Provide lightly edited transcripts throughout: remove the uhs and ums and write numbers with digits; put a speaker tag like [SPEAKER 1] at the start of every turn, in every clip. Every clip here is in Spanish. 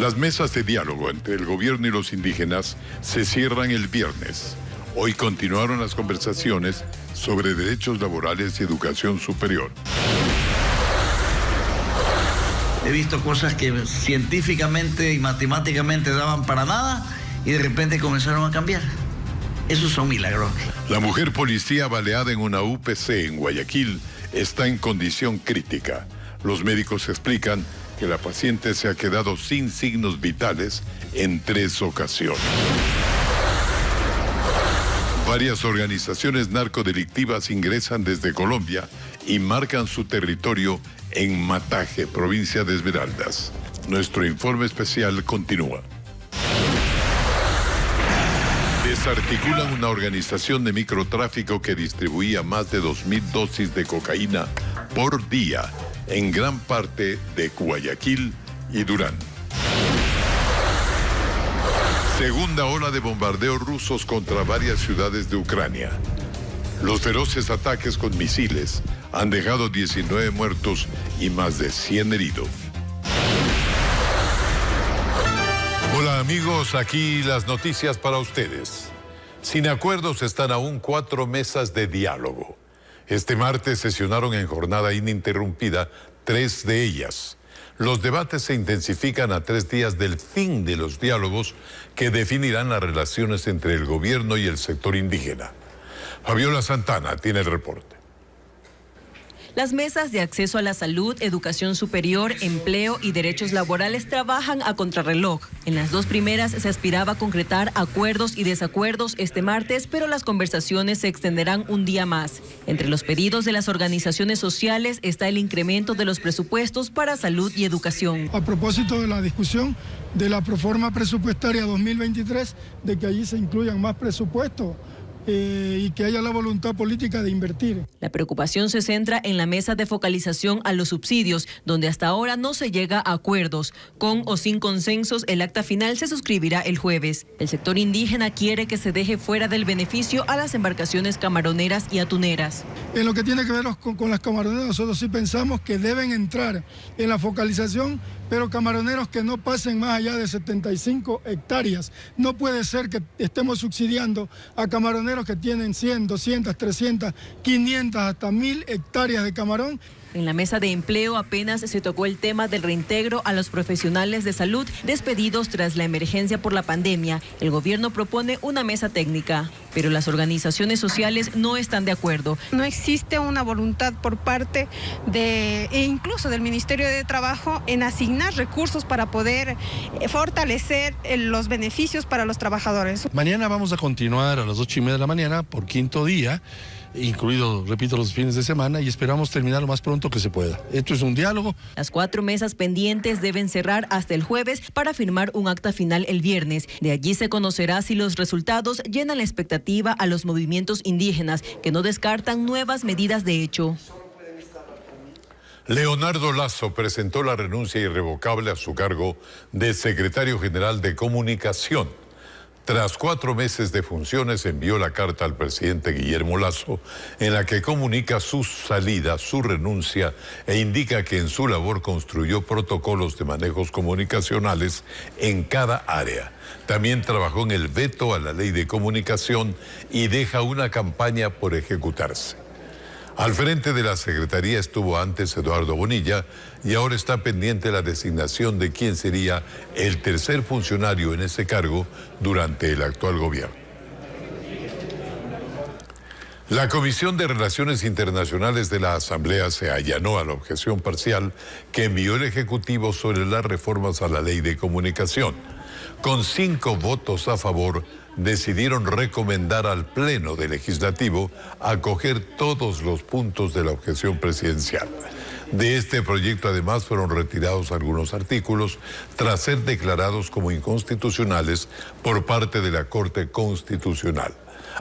[SPEAKER 1] Las mesas de diálogo entre el gobierno y los indígenas se cierran el viernes. Hoy continuaron las conversaciones sobre derechos laborales y educación superior.
[SPEAKER 2] He visto cosas que científicamente y matemáticamente daban para nada y de repente comenzaron a cambiar. Esos son milagros.
[SPEAKER 1] La mujer policía baleada en una UPC en Guayaquil está en condición crítica. Los médicos explican que la paciente se ha quedado sin signos vitales en 3 ocasiones. Varias organizaciones narcodelictivas ingresan desde Colombia y marcan su territorio en Mataje, provincia de Esmeraldas. Nuestro informe especial continúa. Desarticulan una organización de microtráfico que distribuía más de 2.000 dosis de cocaína por día en gran parte de Guayaquil y Durán. Segunda ola de bombardeos rusos contra varias ciudades de Ucrania. Los feroces ataques con misiles han dejado 19 muertos y más de 100 heridos. Hola amigos, aquí las noticias para ustedes. Sin acuerdos están aún 4 mesas de diálogo. Este martes sesionaron en jornada ininterrumpida 3 de ellas. Los debates se intensifican a 3 días del fin de los diálogos que definirán las relaciones entre el gobierno y el sector indígena. Fabiola Santana tiene el reporte.
[SPEAKER 3] Las mesas de acceso a la salud, educación superior, empleo y derechos laborales trabajan a contrarreloj. En las 2 primeras se aspiraba a concretar acuerdos y desacuerdos este martes, pero las conversaciones se extenderán un día más. Entre los pedidos de las organizaciones sociales está el incremento de los presupuestos para salud y educación.
[SPEAKER 4] A propósito de la discusión de la proforma presupuestaria 2023, de que allí se incluyan más presupuestos, y que haya la voluntad política de invertir.
[SPEAKER 3] La preocupación se centra en la mesa de focalización a los subsidios, donde hasta ahora no se llega a acuerdos. Con o sin consensos, el acta final se suscribirá el jueves. El sector indígena quiere que se deje fuera del beneficio a las embarcaciones camaroneras y atuneras.
[SPEAKER 4] En lo que tiene que ver con las camaroneras, nosotros sí pensamos que deben entrar en la focalización, pero camaroneros que no pasen más allá de 75 hectáreas. No puede ser que estemos subsidiando a camaroneros que tienen 100, 200, 300, 500, hasta 1.000 hectáreas de camarón.
[SPEAKER 3] En la mesa de empleo apenas se tocó el tema del reintegro a los profesionales de salud despedidos tras la emergencia por la pandemia. El gobierno propone una mesa técnica, pero las organizaciones sociales no están de acuerdo.
[SPEAKER 5] No existe una voluntad por parte e incluso del Ministerio de Trabajo en asignar recursos para poder fortalecer los beneficios para los trabajadores.
[SPEAKER 6] Mañana vamos a continuar a las 8:30 de la mañana por 5.º día, incluido, repito, los fines de semana, y esperamos terminar lo más pronto que se pueda. Esto es un diálogo.
[SPEAKER 3] Las 4 mesas pendientes deben cerrar hasta el jueves para firmar un acta final el viernes. De allí se conocerá si los resultados llenan la expectativa a los movimientos indígenas, que no descartan nuevas medidas de hecho.
[SPEAKER 1] Leonardo Lasso presentó la renuncia irrevocable a su cargo de secretario general de Comunicación. Tras 4 meses de funciones, envió la carta al presidente Guillermo Lasso en la que comunica su salida, su renuncia e indica que en su labor construyó protocolos de manejos comunicacionales en cada área. También trabajó en el veto a la ley de comunicación y deja una campaña por ejecutarse. Al frente de la Secretaría estuvo antes Eduardo Bonilla y ahora está pendiente la designación de quién sería el tercer funcionario en ese cargo durante el actual gobierno. La Comisión de Relaciones Internacionales de la Asamblea se allanó a la objeción parcial que envió el Ejecutivo sobre las reformas a la Ley de Comunicación. Con 5 votos a favor, decidieron recomendar al Pleno del Legislativo acoger todos los puntos de la objeción presidencial. De este proyecto además fueron retirados algunos artículos tras ser declarados como inconstitucionales por parte de la Corte Constitucional.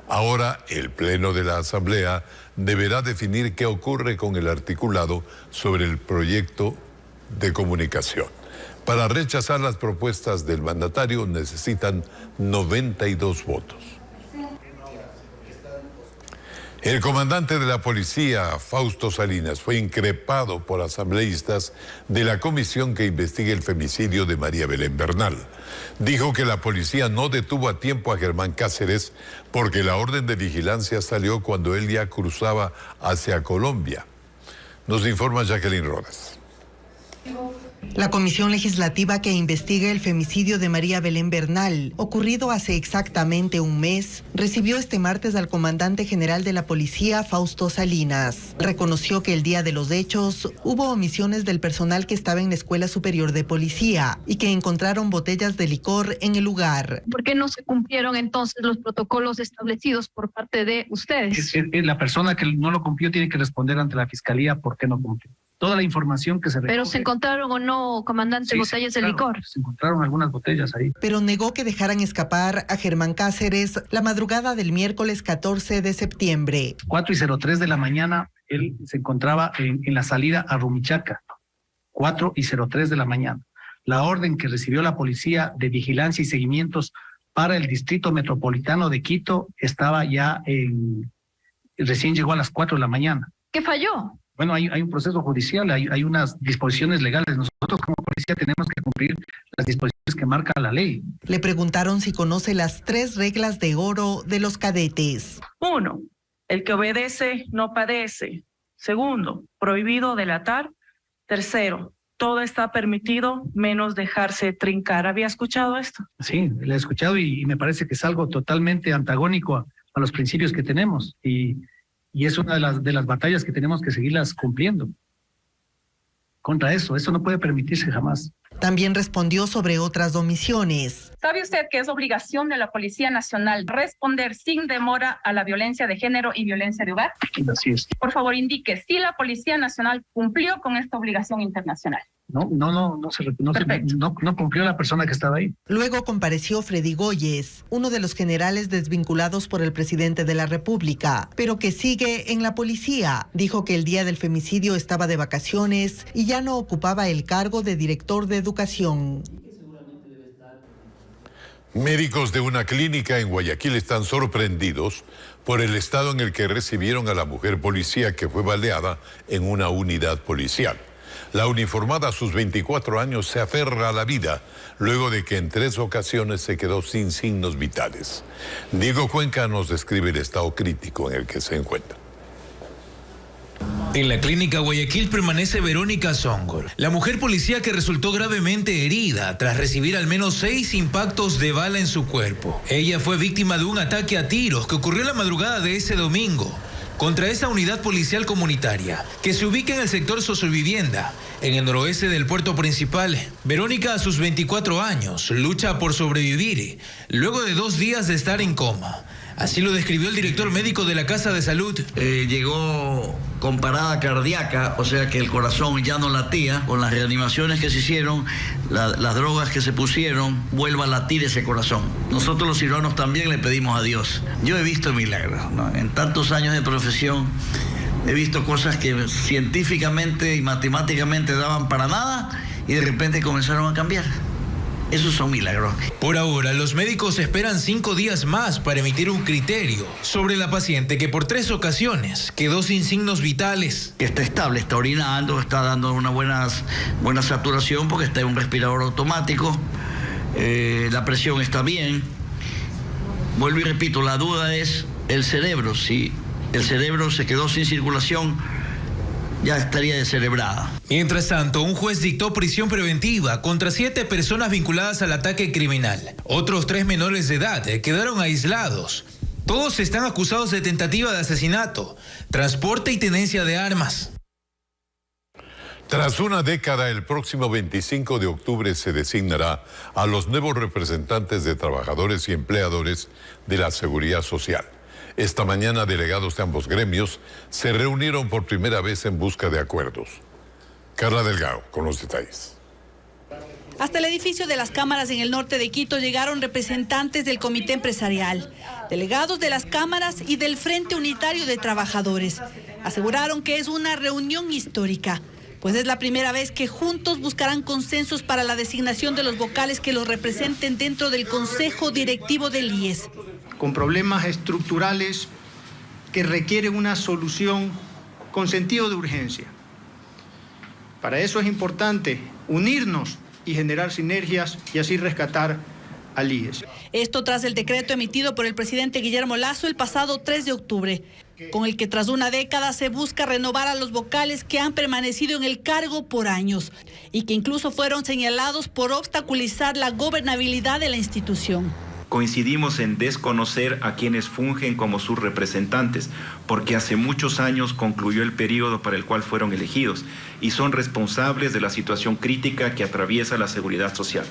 [SPEAKER 1] Ahora el Pleno de la Asamblea deberá definir qué ocurre con el articulado sobre el proyecto de comunicación. Para rechazar las propuestas del mandatario necesitan 92 votos. El comandante de la policía, Fausto Salinas, fue increpado por asambleístas de la comisión que investiga el femicidio de María Belén Bernal. Dijo que la policía no detuvo a tiempo a Germán Cáceres porque la orden de vigilancia salió cuando él ya cruzaba hacia Colombia. Nos informa Jacqueline Rodas.
[SPEAKER 7] La comisión legislativa que investiga el femicidio de María Belén Bernal, ocurrido hace exactamente un mes, recibió este martes al comandante general de la policía, Fausto Salinas. Reconoció que el día de los hechos hubo omisiones del personal que estaba en la Escuela Superior de Policía y que encontraron botellas de licor en el lugar.
[SPEAKER 8] ¿Por qué no se cumplieron entonces los protocolos establecidos por parte de ustedes?
[SPEAKER 9] La persona que no lo cumplió tiene que responder ante la fiscalía por qué no cumplió. Toda la información que se recoge.
[SPEAKER 8] ¿Pero se encontraron o no, comandante, botellas de licor?
[SPEAKER 9] Se encontraron algunas botellas ahí.
[SPEAKER 7] Pero negó que dejaran escapar a Germán Cáceres la madrugada del miércoles 14 de septiembre.
[SPEAKER 9] 4:03 de la mañana, él se encontraba en la salida a Rumichaca. 4:03 de la mañana. La orden que recibió la policía de vigilancia y seguimientos para el distrito metropolitano de Quito estaba ya recién llegó a las 4 de la mañana.
[SPEAKER 8] ¿Qué falló?
[SPEAKER 9] Bueno, hay un proceso judicial, hay unas disposiciones legales. Nosotros como policía tenemos que cumplir las disposiciones que marca la ley.
[SPEAKER 7] Le preguntaron si conoce las 3 reglas de oro de los cadetes.
[SPEAKER 10] 1. El que obedece no padece. 2. Prohibido delatar. 3. Todo está permitido menos dejarse trincar. ¿Había escuchado esto?
[SPEAKER 9] Sí, lo he escuchado y me parece que es algo totalmente antagónico a los principios que tenemos y es una de las batallas que tenemos que seguirlas cumpliendo. Contra eso no puede permitirse jamás.
[SPEAKER 7] También respondió sobre otras omisiones.
[SPEAKER 11] ¿Sabe usted que es obligación de la Policía Nacional responder sin demora a la violencia de género y violencia de hogar?
[SPEAKER 9] Así es.
[SPEAKER 11] Por favor, indique si la Policía Nacional cumplió con esta obligación internacional.
[SPEAKER 9] No cumplió la persona que estaba ahí.
[SPEAKER 7] Luego compareció Freddy Goyes, uno de los generales desvinculados por el presidente de la República, pero que sigue en la policía. Dijo que el día del femicidio estaba de vacaciones y ya no ocupaba el cargo de director de educación.
[SPEAKER 1] Médicos de una clínica en Guayaquil están sorprendidos por el estado en el que recibieron a la mujer policía que fue baleada en una unidad policial. La uniformada a sus 24 años se aferra a la vida luego de que en 3 ocasiones se quedó sin signos vitales. Diego Cuenca nos describe el estado crítico en el que se encuentra.
[SPEAKER 12] En la clínica Guayaquil permanece Verónica Songol, la mujer policía que resultó gravemente herida tras recibir al menos 6 impactos de bala en su cuerpo. Ella fue víctima de un ataque a tiros que ocurrió la madrugada de ese domingo contra esa unidad policial comunitaria que se ubica en el sector Sosovivienda, en el noroeste del puerto principal. Verónica, a sus 24 años, lucha por sobrevivir luego de 2 días de estar en coma. Así lo describió el director médico de la Casa de Salud.
[SPEAKER 2] Llegó con parada cardíaca, o sea que el corazón ya no latía. Con las reanimaciones que se hicieron, las drogas que se pusieron, vuelva a latir ese corazón. Nosotros los cirujanos también le pedimos a Dios. Yo he visto milagros, ¿no? En tantos años de profesión he visto cosas que científicamente y matemáticamente daban para nada y de repente comenzaron a cambiar. Esos son milagros.
[SPEAKER 12] Por ahora, los médicos esperan 5 días más para emitir un criterio sobre la paciente que por 3 ocasiones quedó sin signos vitales.
[SPEAKER 2] Está estable, está orinando, está dando una buena saturación porque está en un respirador automático. La presión está bien. Vuelvo y repito, la duda es el cerebro. Si el cerebro se quedó sin circulación, ya estaría descerebrada.
[SPEAKER 12] Mientras tanto, un juez dictó prisión preventiva contra 7 personas vinculadas al ataque criminal. Otros 3 menores de edad quedaron aislados. Todos están acusados de tentativa de asesinato, transporte y tenencia de armas.
[SPEAKER 1] Tras una década, el próximo 25 de octubre se designará a los nuevos representantes de trabajadores y empleadores de la Seguridad Social. Esta mañana, delegados de ambos gremios se reunieron por primera vez en busca de acuerdos. Carla Delgado, con los detalles.
[SPEAKER 13] Hasta el edificio de las cámaras en el norte de Quito llegaron representantes del comité empresarial, delegados de las cámaras y del Frente Unitario de Trabajadores. Aseguraron que es una reunión histórica, pues es la primera vez que juntos buscarán consensos para la designación de los vocales que los representen dentro del Consejo Directivo del IES.
[SPEAKER 14] Con problemas estructurales que requieren una solución con sentido de urgencia. Para eso es importante unirnos y generar sinergias y así rescatar al IES.
[SPEAKER 13] Esto tras el decreto emitido por el presidente Guillermo Lasso el pasado 3 de octubre, con el que tras una década se busca renovar a los vocales que han permanecido en el cargo por años y que incluso fueron señalados por obstaculizar la gobernabilidad de la institución.
[SPEAKER 15] Coincidimos en desconocer a quienes fungen como sus representantes, porque hace muchos años concluyó el periodo para el cual fueron elegidos y son responsables de la situación crítica que atraviesa la seguridad social.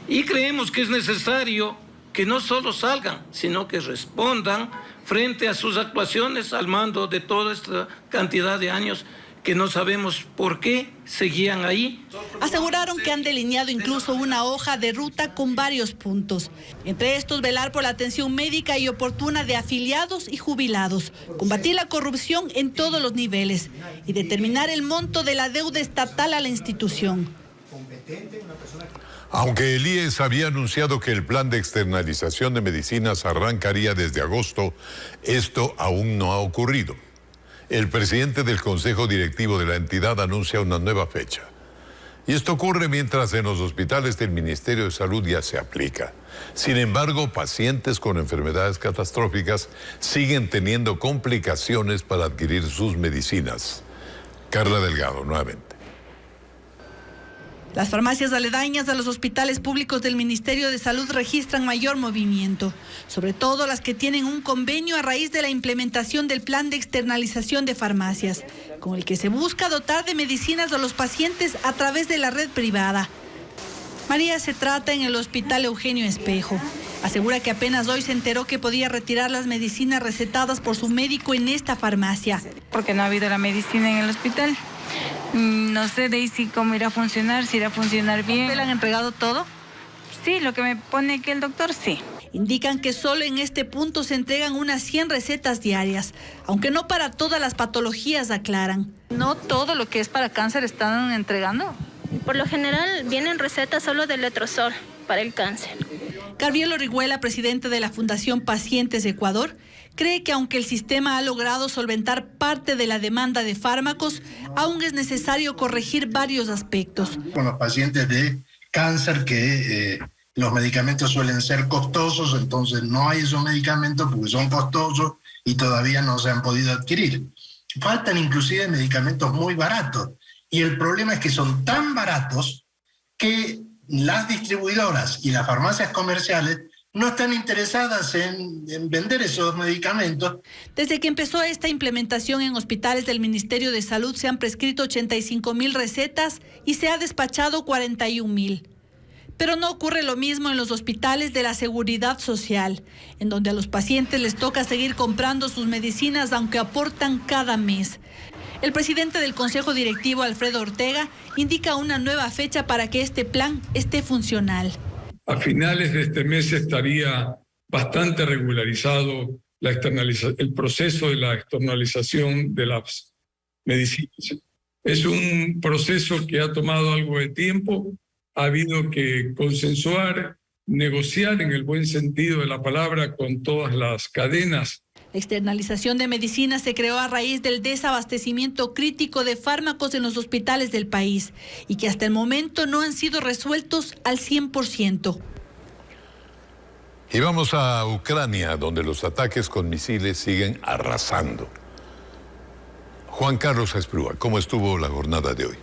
[SPEAKER 16] Y creemos que es necesario que no solo salgan, sino que respondan frente a sus actuaciones al mando de toda esta cantidad de años que no sabemos por qué seguían ahí.
[SPEAKER 13] Aseguraron que han delineado incluso una hoja de ruta con varios puntos. Entre estos, velar por la atención médica y oportuna de afiliados y jubilados, combatir la corrupción en todos los niveles y determinar el monto de la deuda estatal a la institución.
[SPEAKER 1] Aunque el IES había anunciado que el plan de externalización de medicinas arrancaría desde agosto, esto aún no ha ocurrido. El presidente del Consejo Directivo de la entidad anuncia una nueva fecha. Y esto ocurre mientras en los hospitales del Ministerio de Salud ya se aplica. Sin embargo, pacientes con enfermedades catastróficas siguen teniendo complicaciones para adquirir sus medicinas. Carla Delgado, nuevamente.
[SPEAKER 13] Las farmacias aledañas a los hospitales públicos del Ministerio de Salud registran mayor movimiento, sobre todo las que tienen un convenio a raíz de la implementación del plan de externalización de farmacias, con el que se busca dotar de medicinas a los pacientes a través de la red privada. María se trata en el Hospital Eugenio Espejo. Asegura que apenas hoy se enteró que podía retirar las medicinas recetadas por su médico en esta farmacia.
[SPEAKER 17] Porque no ha habido la medicina en el hospital. No sé, Daisy, cómo irá a funcionar, si irá a funcionar bien.
[SPEAKER 13] ¿Te le han entregado todo?
[SPEAKER 17] Sí, lo que me pone aquí el doctor, sí.
[SPEAKER 13] Indican que solo en este punto se entregan unas 100 recetas diarias, aunque no para todas las patologías, aclaran.
[SPEAKER 17] No todo lo que es para cáncer están entregando.
[SPEAKER 18] Por lo general vienen recetas solo de letrozol para el cáncer.
[SPEAKER 13] Gabriel Orihuela, presidente de la Fundación Pacientes de Ecuador, cree que aunque el sistema ha logrado solventar parte de la demanda de fármacos, aún es necesario corregir varios aspectos.
[SPEAKER 19] Con los pacientes de cáncer que los medicamentos suelen ser costosos, entonces no hay esos medicamentos porque son costosos y todavía no se han podido adquirir. Faltan inclusive medicamentos muy baratos y el problema es que son tan baratos que las distribuidoras y las farmacias comerciales no están interesadas en vender esos medicamentos.
[SPEAKER 13] Desde que empezó esta implementación en hospitales del Ministerio de Salud se han prescrito 85,000 recetas y se ha despachado 41,000. Pero no ocurre lo mismo en los hospitales de la Seguridad Social, en donde a los pacientes les toca seguir comprando sus medicinas aunque aportan cada mes. El presidente del Consejo Directivo, Alfredo Ortega, indica una nueva fecha para que este plan esté funcional.
[SPEAKER 20] A finales de este mes estaría bastante regularizado el proceso de la externalización de las medicinas. Es un proceso que ha tomado algo de tiempo, ha habido que consensuar, negociar en el buen sentido de la palabra con todas las cadenas.
[SPEAKER 13] La externalización de medicinas se creó a raíz del desabastecimiento crítico de fármacos en los hospitales del país y que hasta el momento no han sido resueltos al 100%.
[SPEAKER 1] Y vamos a Ucrania, donde los ataques con misiles siguen arrasando. Juan Carlos Esprúa, ¿cómo estuvo la jornada de hoy?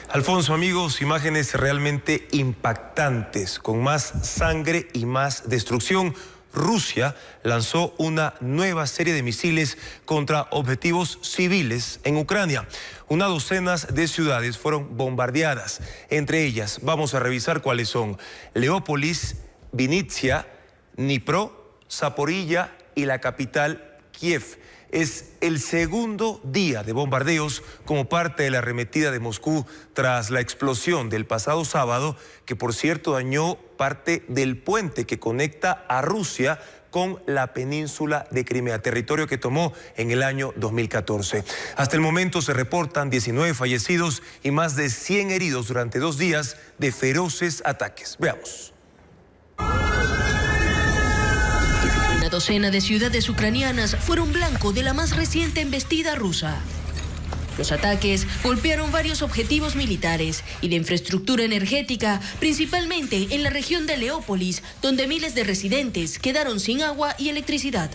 [SPEAKER 21] Alfonso, amigos, imágenes realmente impactantes, con más sangre y más destrucción. Rusia lanzó una nueva serie de misiles contra objetivos civiles en Ucrania. Una docena de ciudades fueron bombardeadas. Entre ellas, vamos a revisar cuáles son: Leópolis, Vinnytsia, Dnipro, Zaporilla y la capital, Kiev. Es el segundo día de bombardeos como parte de la arremetida de Moscú tras la explosión del pasado sábado, que por cierto dañó parte del puente que conecta a Rusia con la península de Crimea, territorio que tomó en el año 2014. Hasta el momento se reportan 19 fallecidos y más de 100 heridos durante 2 días de feroces ataques. Veamos.
[SPEAKER 4] docena de ciudades ucranianas fueron blanco de la más reciente embestida rusa. Los ataques golpearon varios objetivos militares y de infraestructura energética, principalmente en la región de Leópolis, donde miles de residentes quedaron sin agua y electricidad.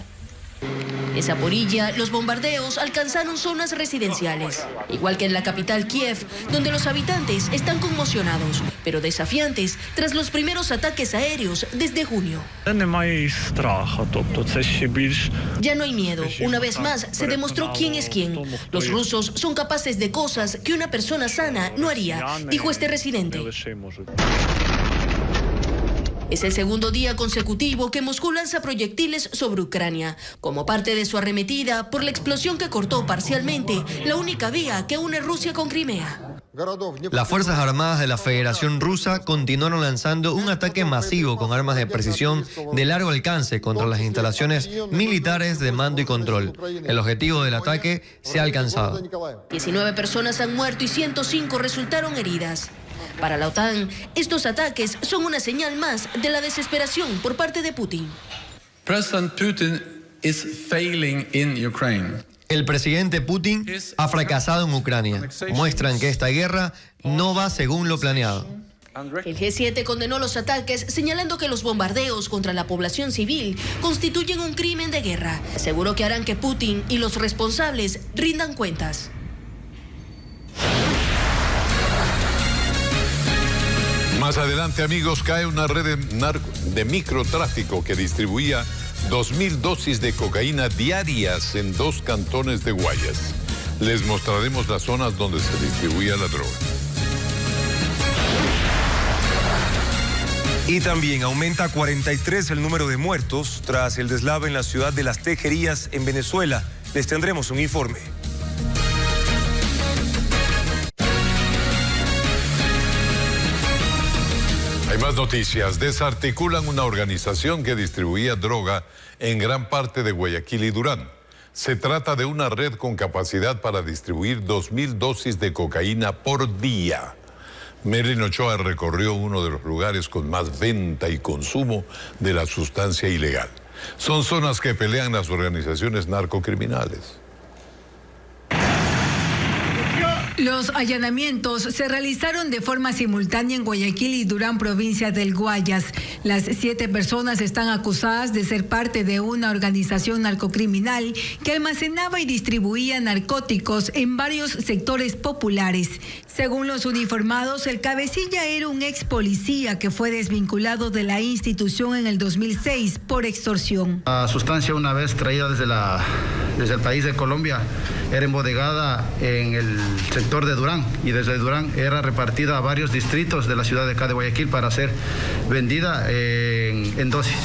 [SPEAKER 4] En Zaporilla, los bombardeos alcanzaron zonas residenciales, igual que en la capital Kiev, donde los habitantes están conmocionados, pero desafiantes tras los primeros ataques aéreos desde junio. Ya no hay miedo. Una vez más se demostró quién es quién. Los rusos son capaces de cosas que una persona sana no haría, dijo este residente. Es el segundo día consecutivo que Moscú lanza proyectiles sobre Ucrania, como parte de su arremetida por la explosión que cortó parcialmente la única vía que une Rusia con Crimea.
[SPEAKER 22] Las Fuerzas Armadas de la Federación Rusa continuaron lanzando un ataque masivo con armas de precisión de largo alcance contra las instalaciones militares de mando y control. El objetivo del ataque se ha alcanzado.
[SPEAKER 4] 19 personas han muerto y 105 resultaron heridas. Para la OTAN, estos ataques son una señal más de la desesperación por parte de Putin.
[SPEAKER 22] El presidente Putin ha fracasado en Ucrania. Muestran que esta guerra no va según lo planeado.
[SPEAKER 4] El G7 condenó los ataques, señalando que los bombardeos contra la población civil constituyen un crimen de guerra. Aseguró que harán que Putin y los responsables rindan cuentas.
[SPEAKER 1] Más adelante, amigos, cae una red de microtráfico que distribuía 2.000 dosis de cocaína diarias en 2 cantones de Guayas. Les mostraremos las zonas donde se distribuía la droga.
[SPEAKER 21] Y también aumenta a 43 el número de muertos tras el deslave en la ciudad de Las Tejerías, en Venezuela. Les tendremos un informe.
[SPEAKER 1] Hay más noticias. Desarticulan una organización que distribuía droga en gran parte de Guayaquil y Durán. Se trata de una red con capacidad para distribuir 2.000 dosis de cocaína por día. Merlin Ochoa recorrió uno de los lugares con más venta y consumo de la sustancia ilegal. Son zonas que pelean las organizaciones narcocriminales.
[SPEAKER 23] Los allanamientos se realizaron de forma simultánea en Guayaquil y Durán, provincia del Guayas. Las 7 personas están acusadas de ser parte de una organización narcocriminal que almacenaba y distribuía narcóticos en varios sectores populares. Según los uniformados, el cabecilla era un ex policía que fue desvinculado de la institución en el 2006 por extorsión.
[SPEAKER 24] La sustancia, una vez traída desde el país de Colombia, era embodegada en el sector de Durán, y desde Durán era repartida a varios distritos de la ciudad de acá de Guayaquil para ser vendida en dosis.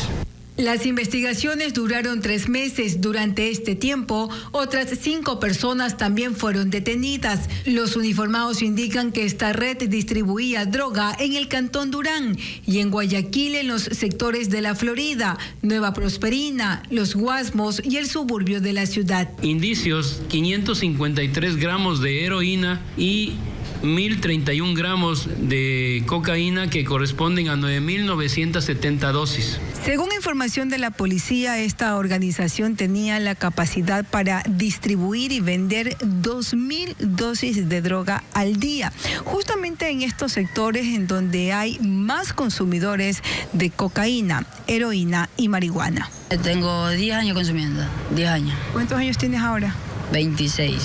[SPEAKER 23] Las investigaciones duraron 3 meses. Durante este tiempo, otras 5 personas también fueron detenidas. Los uniformados indican que esta red distribuía droga en el cantón Durán y en Guayaquil, en los sectores de La Florida, Nueva Prosperina, Los Guasmos y el suburbio de la ciudad.
[SPEAKER 25] Indicios: 553 gramos de heroína y 1.031 gramos de cocaína, que corresponden a 9.970 dosis.
[SPEAKER 23] Según información de la policía, esta organización tenía la capacidad para distribuir y vender 2.000 dosis de droga al día, justamente en estos sectores en donde hay más consumidores de cocaína, heroína y marihuana.
[SPEAKER 26] Tengo 10 años consumiendo, 10 años.
[SPEAKER 23] ¿Cuántos años tienes ahora?
[SPEAKER 26] 26.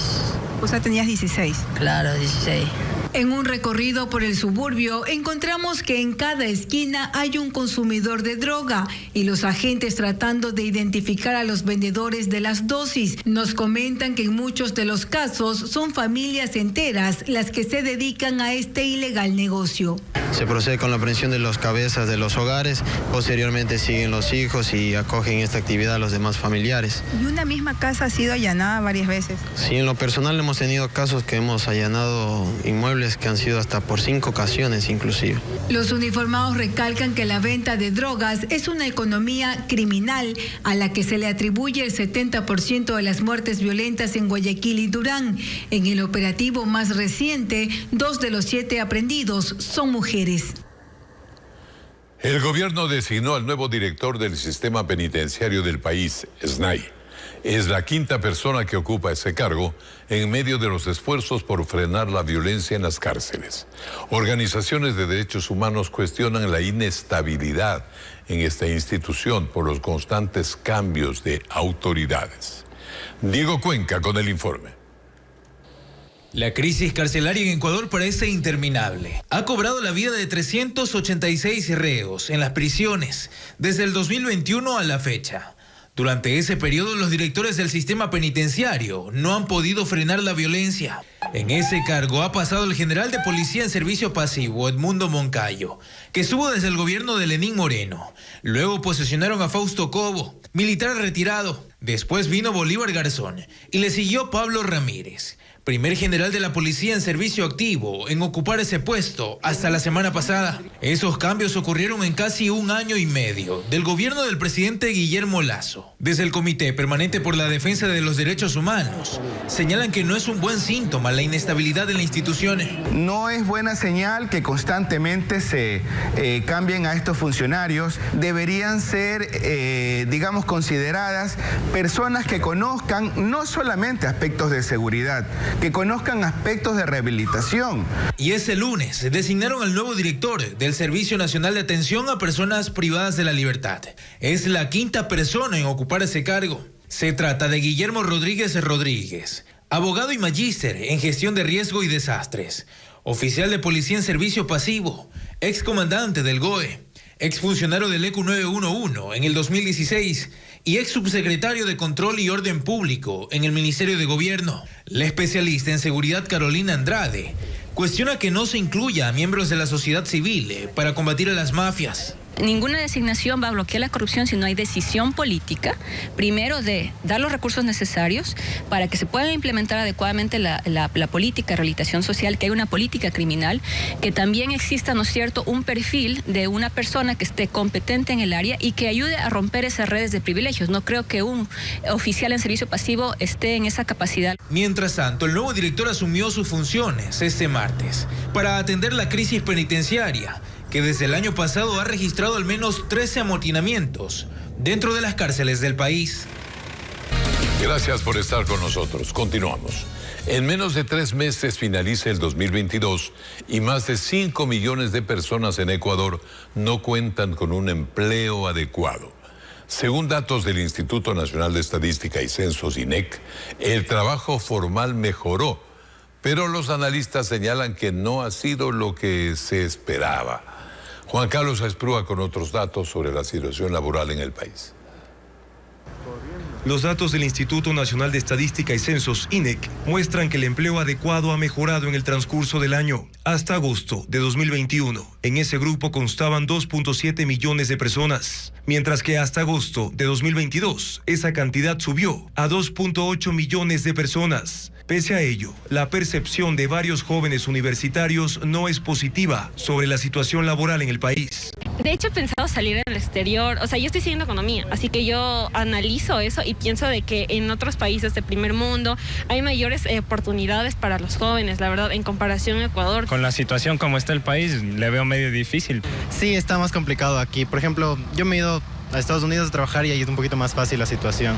[SPEAKER 23] O sea, tenías 16.
[SPEAKER 26] Claro, 16.
[SPEAKER 23] En un recorrido por el suburbio encontramos que en cada esquina hay un consumidor de droga y los agentes, tratando de identificar a los vendedores de las dosis, nos comentan que en muchos de los casos son familias enteras las que se dedican a este ilegal negocio.
[SPEAKER 27] Se procede con la aprehensión de los cabezas de los hogares, posteriormente siguen los hijos y acogen esta actividad a los demás familiares.
[SPEAKER 23] ¿Y una misma casa ha sido allanada varias veces?
[SPEAKER 27] Sí, en lo personal hemos tenido casos que hemos allanado inmuebles que han sido hasta por 5 ocasiones inclusive.
[SPEAKER 23] Los uniformados recalcan que la venta de drogas es una economía criminal a la que se le atribuye el 70% de las muertes violentas en Guayaquil y Durán. En el operativo más reciente, 2 de los 7 aprehendidos son mujeres.
[SPEAKER 1] El gobierno designó al nuevo director del sistema penitenciario del país, SNAI. Es la quinta persona que ocupa ese cargo en medio de los esfuerzos por frenar la violencia en las cárceles. Organizaciones de derechos humanos cuestionan la inestabilidad en esta institución por los constantes cambios de autoridades. Diego Cuenca con el informe.
[SPEAKER 12] La crisis carcelaria en Ecuador parece interminable. Ha cobrado la vida de 386 reos en las prisiones desde el 2021 a la fecha. Durante ese periodo, los directores del sistema penitenciario no han podido frenar la violencia. En ese cargo ha pasado el general de policía en servicio pasivo, Edmundo Moncayo, que estuvo desde el gobierno de Lenín Moreno. Luego posesionaron a Fausto Cobo, militar retirado. Después vino Bolívar Garzón y le siguió Pablo Ramírez, primer general de la policía en servicio activo en ocupar ese puesto hasta la semana pasada. Esos cambios ocurrieron en casi un año y medio del gobierno del presidente Guillermo Lasso. Desde el Comité Permanente por la Defensa de los Derechos Humanos señalan que no es un buen síntoma la inestabilidad de la institución.
[SPEAKER 3] No es buena señal que constantemente se cambien a estos funcionarios. Deberían ser, consideradas personas que conozcan no solamente aspectos de seguridad, que conozcan aspectos de rehabilitación.
[SPEAKER 12] Y ese lunes designaron al nuevo director del Servicio Nacional de Atención a Personas Privadas de la Libertad. Es la quinta persona en ocupar ese cargo. Se trata de Guillermo Rodríguez Rodríguez, abogado y magíster en gestión de riesgo y desastres, oficial de policía en servicio pasivo, excomandante del GOE, exfuncionario del ECU 911 en el 2016 y ex subsecretario de Control y Orden Público en el Ministerio de Gobierno. La especialista en seguridad Carolina Andrade cuestiona que no se incluya a miembros de la sociedad civil para combatir a las mafias.
[SPEAKER 5] Ninguna designación va a bloquear la corrupción si no hay decisión política, primero de dar los recursos necesarios para que se pueda implementar adecuadamente la política de rehabilitación social, que hay una política criminal, que también exista, ¿no es cierto?, un perfil de una persona que esté competente en el área y que ayude a romper esas redes de privilegios. No creo que un oficial en servicio pasivo esté en esa capacidad.
[SPEAKER 12] Mientras tanto, el nuevo director asumió sus funciones este martes para atender la crisis penitenciaria, que desde el año pasado ha registrado al menos 13 amotinamientos dentro de las cárceles del país.
[SPEAKER 1] Gracias por estar con nosotros. Continuamos. En menos de 3 meses finaliza el 2022 y más de 5 millones de personas en Ecuador no cuentan con un empleo adecuado. Según datos del Instituto Nacional de Estadística y Censos, INEC, el trabajo formal mejoró, pero los analistas señalan que no ha sido lo que se esperaba. Juan Carlos Esprúa con otros datos sobre la situación laboral en el país.
[SPEAKER 21] Los datos del Instituto Nacional de Estadística y Censos, INEC, muestran que el empleo adecuado ha mejorado en el transcurso del año. Hasta agosto de 2021, en ese grupo constaban 2.7 millones de personas, mientras que hasta agosto de 2022, esa cantidad subió a 2.8 millones de personas. Pese a ello, la percepción de varios jóvenes universitarios no es positiva sobre la situación laboral en el país.
[SPEAKER 6] De hecho, he pensado salir al exterior. O sea, yo estoy siguiendo economía, así que yo analizo eso y pienso de que en otros países de primer mundo hay mayores oportunidades para los jóvenes, la verdad, en comparación a Ecuador.
[SPEAKER 8] Con la situación como está el país, le veo medio difícil.
[SPEAKER 27] Sí, está más complicado aquí. Por ejemplo, yo me he ido a Estados Unidos a trabajar y ahí es un poquito más fácil la situación,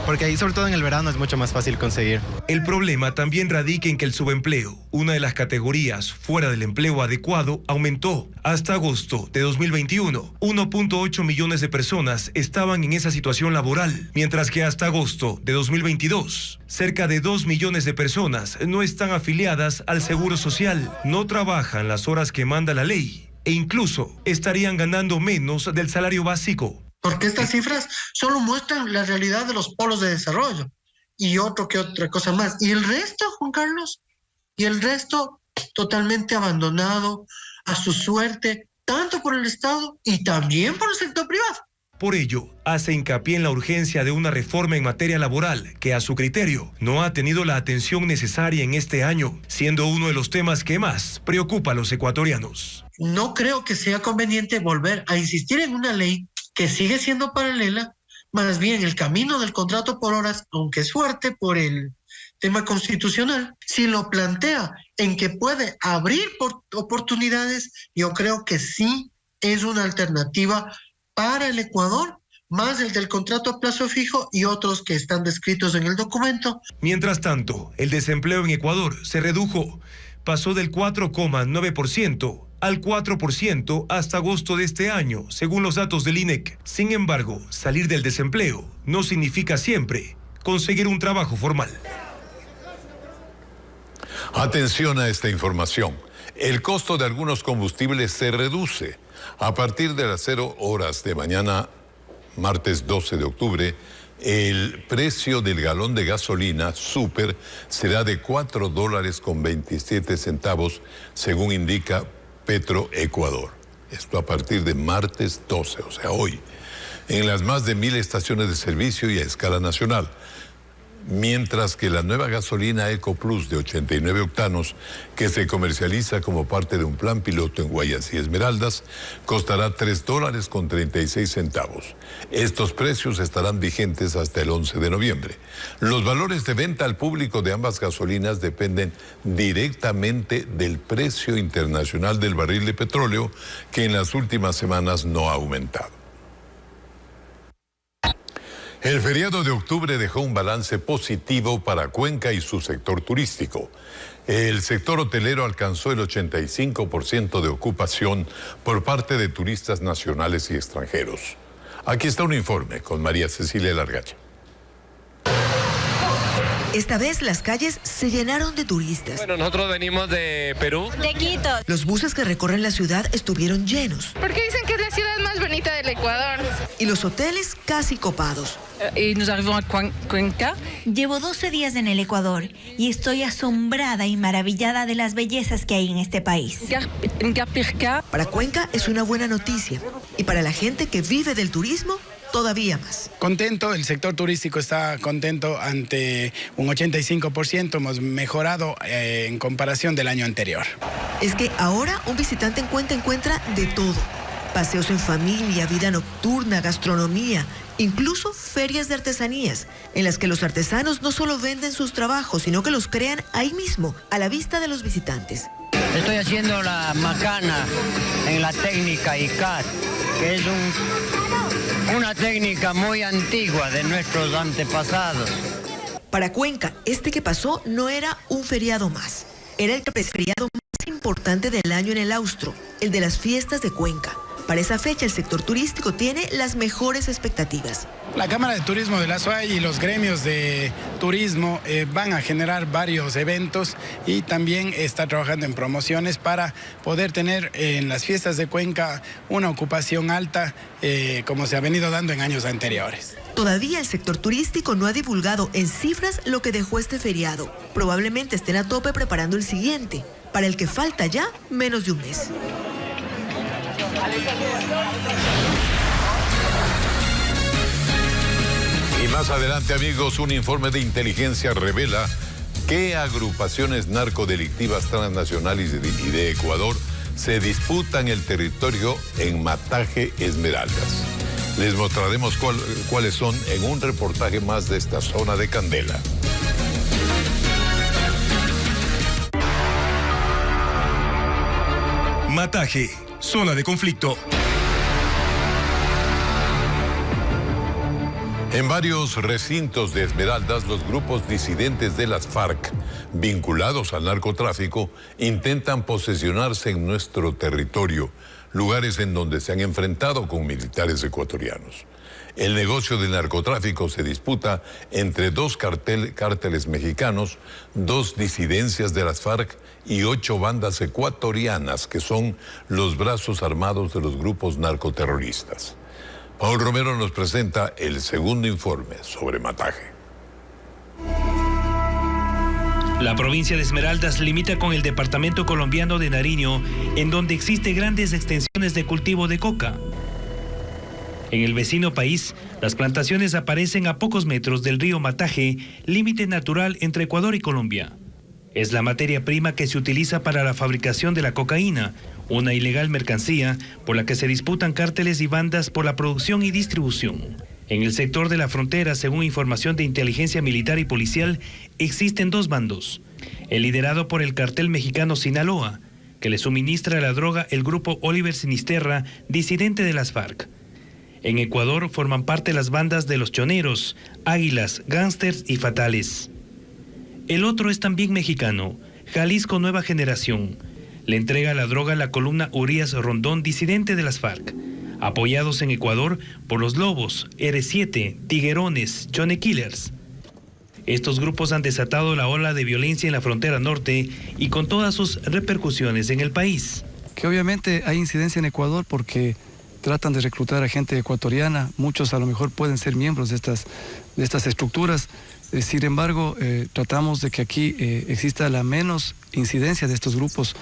[SPEAKER 27] porque ahí, sobre todo en el verano, es mucho más fácil conseguir.
[SPEAKER 21] El problema también radica en que el subempleo, una de las categorías fuera del empleo adecuado, aumentó. Hasta agosto de 2021, 1.8 millones de personas estaban en esa situación laboral, mientras que hasta agosto de 2022, cerca de 2 millones de personas no están afiliadas al Seguro Social, no trabajan las horas que manda la ley e incluso estarían ganando menos del salario básico.
[SPEAKER 9] Porque estas cifras solo muestran la realidad de los polos de desarrollo y otra cosa más. Y el resto, Juan Carlos, y el resto totalmente abandonado a su suerte, tanto por el Estado y también por el sector privado.
[SPEAKER 21] Por ello, hace hincapié en la urgencia de una reforma en materia laboral que, a su criterio, no ha tenido la atención necesaria en este año, siendo uno de los temas que más preocupa a los ecuatorianos.
[SPEAKER 9] No creo que sea conveniente volver a insistir en una ley que sigue siendo paralela, más bien el camino del contrato por horas, aunque es fuerte por el tema constitucional, si lo plantea en que puede abrir oportunidades, yo creo que sí es una alternativa para el Ecuador, más el del contrato a plazo fijo y otros que están descritos en el documento.
[SPEAKER 21] Mientras tanto, el desempleo en Ecuador se redujo. Pasó del 4,9% al 4% hasta agosto de este año, según los datos del INEC. Sin embargo, salir del desempleo no significa siempre conseguir un trabajo formal.
[SPEAKER 1] Atención a esta información. El costo de algunos combustibles se reduce. A partir de las 0 horas de mañana, martes 12 de octubre, el precio del galón de gasolina super será de $4.27, según indica Petroecuador. Esto a partir de martes 12, o sea, hoy, en las más de 1.000 estaciones de servicio y a escala nacional. Mientras que la nueva gasolina EcoPlus de 89 octanos, que se comercializa como parte de un plan piloto en Guayas y Esmeraldas, costará $3.36. Estos precios estarán vigentes hasta el 11 de noviembre. Los valores de venta al público de ambas gasolinas dependen directamente del precio internacional del barril de petróleo, que en las últimas semanas no ha aumentado. El feriado de octubre dejó un balance positivo para Cuenca y su sector turístico. El sector hotelero alcanzó el 85% de ocupación por parte de turistas nacionales y extranjeros. Aquí está un informe con María Cecilia Largacha.
[SPEAKER 2] Esta vez las calles se llenaron de turistas.
[SPEAKER 7] Bueno, nosotros venimos de Perú.
[SPEAKER 2] De Quito. Los buses que recorren la ciudad estuvieron llenos.
[SPEAKER 10] Porque dicen que es la ciudad más bonita del Ecuador.
[SPEAKER 2] Y los hoteles casi copados.
[SPEAKER 11] Y nos arribamos a Cuenca.
[SPEAKER 14] Llevo 12 días en el Ecuador y estoy asombrada y maravillada de las bellezas que hay en este país.
[SPEAKER 2] Para Cuenca es una buena noticia. Y para la gente que vive del turismo, todavía más.
[SPEAKER 15] Contento, el sector turístico está contento ante un 85%, hemos mejorado en comparación del año anterior.
[SPEAKER 2] Es que ahora un visitante en Cuenca encuentra de todo. Paseos en familia, vida nocturna, gastronomía, incluso ferias de artesanías, en las que los artesanos no solo venden sus trabajos, sino que los crean ahí mismo, a la vista de los visitantes.
[SPEAKER 16] Estoy haciendo la macana en la técnica ICAT, que es una técnica muy antigua de nuestros antepasados.
[SPEAKER 2] Para Cuenca, este que pasó no era un feriado más. Era el feriado más importante del año en el Austro, el de las fiestas de Cuenca. Para esa fecha, el sector turístico tiene las mejores expectativas.
[SPEAKER 15] La Cámara de Turismo de la SUAY y los gremios de turismo van a generar varios eventos y también está trabajando en promociones para poder tener en las fiestas de Cuenca una ocupación alta como se ha venido dando en años anteriores.
[SPEAKER 2] Todavía el sector turístico no ha divulgado en cifras lo que dejó este feriado. Probablemente estén a tope preparando el siguiente, para el que falta ya menos de un mes.
[SPEAKER 1] Y más adelante, amigos, un informe de inteligencia revela que agrupaciones narcodelictivas transnacionales y de Ecuador se disputan el territorio en Mataje, Esmeraldas. Les mostraremos cuáles son en un reportaje más de esta zona de Candela.
[SPEAKER 21] Mataje, zona de conflicto.
[SPEAKER 1] En varios recintos de Esmeraldas, los grupos disidentes de las FARC, vinculados al narcotráfico, intentan posesionarse en nuestro territorio, lugares en donde se han enfrentado con militares ecuatorianos. El negocio del narcotráfico se disputa entre dos cárteles mexicanos, 2 disidencias de las FARC y 8 bandas ecuatorianas que son los brazos armados de los grupos narcoterroristas. Paul Romero nos presenta el segundo informe sobre Mataje.
[SPEAKER 28] La provincia de Esmeraldas limita con el departamento colombiano de Nariño, en donde existe grandes extensiones de cultivo de coca. En el vecino país, las plantaciones aparecen a pocos metros del río Mataje, límite natural entre Ecuador y Colombia. Es la materia prima que se utiliza para la fabricación de la cocaína, una ilegal mercancía por la que se disputan cárteles y bandas por la producción y distribución. En el sector de la frontera, según información de inteligencia militar y policial, existen 2 bandos. El liderado por el cartel mexicano Sinaloa, que le suministra la droga el grupo Oliver Sinisterra, disidente de las FARC. En Ecuador forman parte las bandas de Los Choneros, Águilas, Gángsters y Fatales. El otro es también mexicano, Jalisco Nueva Generación. Le entrega la droga a la columna Urias Rondón, disidente de las FARC, apoyados en Ecuador por los Lobos, R7, Tiguerones, Chone Killers. Estos grupos han desatado la ola de violencia en la frontera norte y con todas sus repercusiones en el país.
[SPEAKER 4] Que obviamente hay incidencia en Ecuador porque tratan de reclutar a gente ecuatoriana, muchos a lo mejor pueden ser miembros de estas estructuras. Sin embargo, tratamos de que aquí exista la menos incidencia de estos grupos.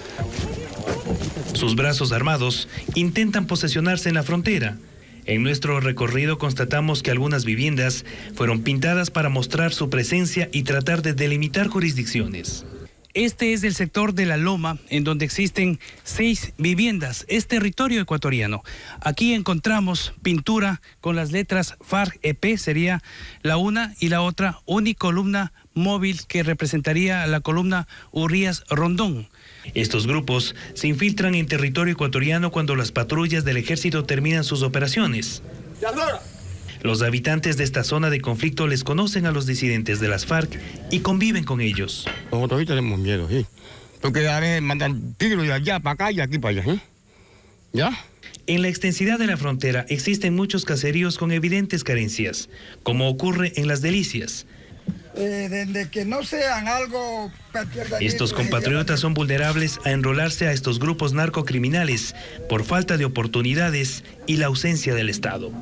[SPEAKER 28] Sus brazos armados intentan posesionarse en la frontera. En nuestro recorrido constatamos que algunas viviendas fueron pintadas para mostrar su presencia y tratar de delimitar jurisdicciones.
[SPEAKER 13] Este es el sector de La Loma, en donde existen 6 viviendas. Es territorio ecuatoriano. Aquí encontramos pintura con las letras FARC-EP, sería la una, y la otra unicolumna móvil que representaría la columna Urias Rondón.
[SPEAKER 28] Estos grupos se infiltran en territorio ecuatoriano cuando las patrullas del ejército terminan sus operaciones. Los habitantes de esta zona de conflicto les conocen a los disidentes de las FARC y conviven con ellos.
[SPEAKER 17] Nosotros hoy tenemos miedo, ¿sí? Porque a veces mandan tiros de allá para acá y aquí para allá, ¿sí? ¿Ya?
[SPEAKER 28] En la extensidad de la frontera existen muchos caseríos con evidentes carencias, como ocurre en Las Delicias.
[SPEAKER 18] Desde que no sean algo...
[SPEAKER 28] Estos compatriotas son vulnerables a enrolarse a estos grupos narcocriminales por falta de oportunidades y la ausencia del Estado.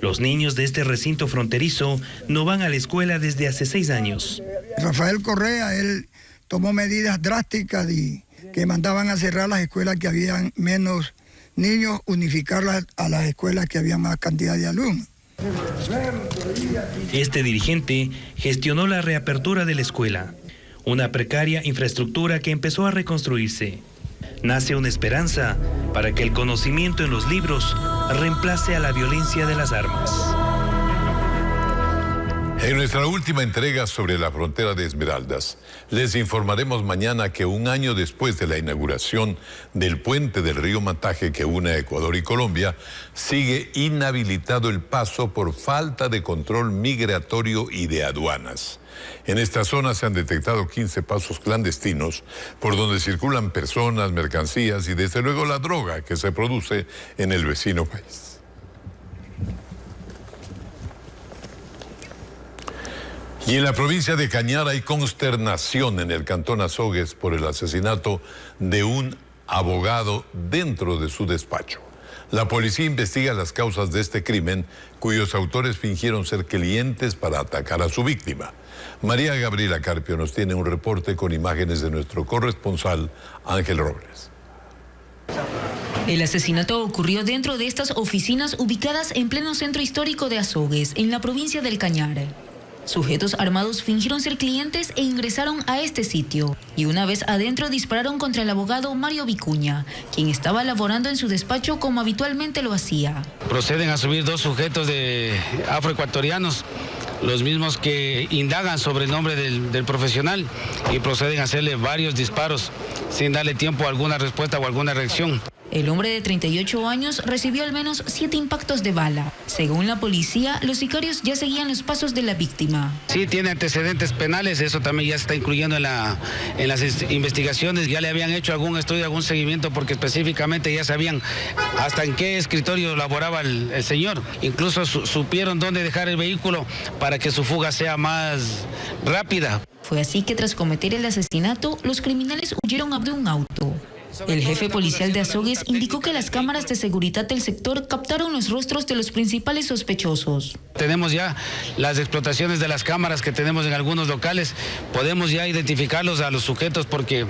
[SPEAKER 28] Los niños de este recinto fronterizo no van a la escuela desde hace 6 años.
[SPEAKER 18] Rafael Correa, él tomó medidas drásticas que mandaban a cerrar las escuelas que habían menos niños, unificarlas a las escuelas que había más cantidad de alumnos.
[SPEAKER 28] Este dirigente gestionó la reapertura de la escuela, una precaria infraestructura que empezó a reconstruirse. Nace una esperanza para que el conocimiento en los libros reemplace a la violencia de las armas.
[SPEAKER 1] En nuestra última entrega sobre la frontera de Esmeraldas, les informaremos mañana que un año después de la inauguración del puente del río Mataje que une a Ecuador y Colombia, sigue inhabilitado el paso por falta de control migratorio y de aduanas. En esta zona se han detectado 15 pasos clandestinos por donde circulan personas, mercancías y desde luego la droga que se produce en el vecino país. Y en la provincia de Cañar hay consternación en el cantón Azogues por el asesinato de un abogado dentro de su despacho. La policía investiga las causas de este crimen, cuyos autores fingieron ser clientes para atacar a su víctima. María Gabriela Carpio nos tiene un reporte con imágenes de nuestro corresponsal Ángel Robles.
[SPEAKER 19] El asesinato ocurrió dentro de estas oficinas ubicadas en pleno centro histórico de Azogues, en la provincia del Cañar. Sujetos armados fingieron ser clientes e ingresaron a este sitio. Y una vez adentro dispararon contra el abogado Mario Vicuña, quien estaba laborando en su despacho como habitualmente lo hacía.
[SPEAKER 13] Proceden a subir 2 sujetos de afroecuatorianos, los mismos que indagan sobre el nombre del profesional y proceden a hacerle varios disparos sin darle tiempo a alguna respuesta o alguna reacción.
[SPEAKER 19] El hombre de 38 años recibió al menos 7 impactos de bala. Según la policía, los sicarios ya seguían los pasos de la víctima.
[SPEAKER 13] Sí, tiene antecedentes penales, eso también ya se está incluyendo en las investigaciones. Ya le habían hecho algún estudio, algún seguimiento, porque específicamente ya sabían hasta en qué escritorio laboraba el señor. Incluso supieron dónde dejar el vehículo para que su fuga sea más rápida.
[SPEAKER 19] Fue así que tras cometer el asesinato, los criminales huyeron de un auto. El jefe policial de Azogues indicó que las cámaras de seguridad del sector captaron los rostros de los principales sospechosos.
[SPEAKER 13] Tenemos ya las explotaciones de las cámaras que tenemos en algunos locales. Podemos ya identificarlos a los sujetos porque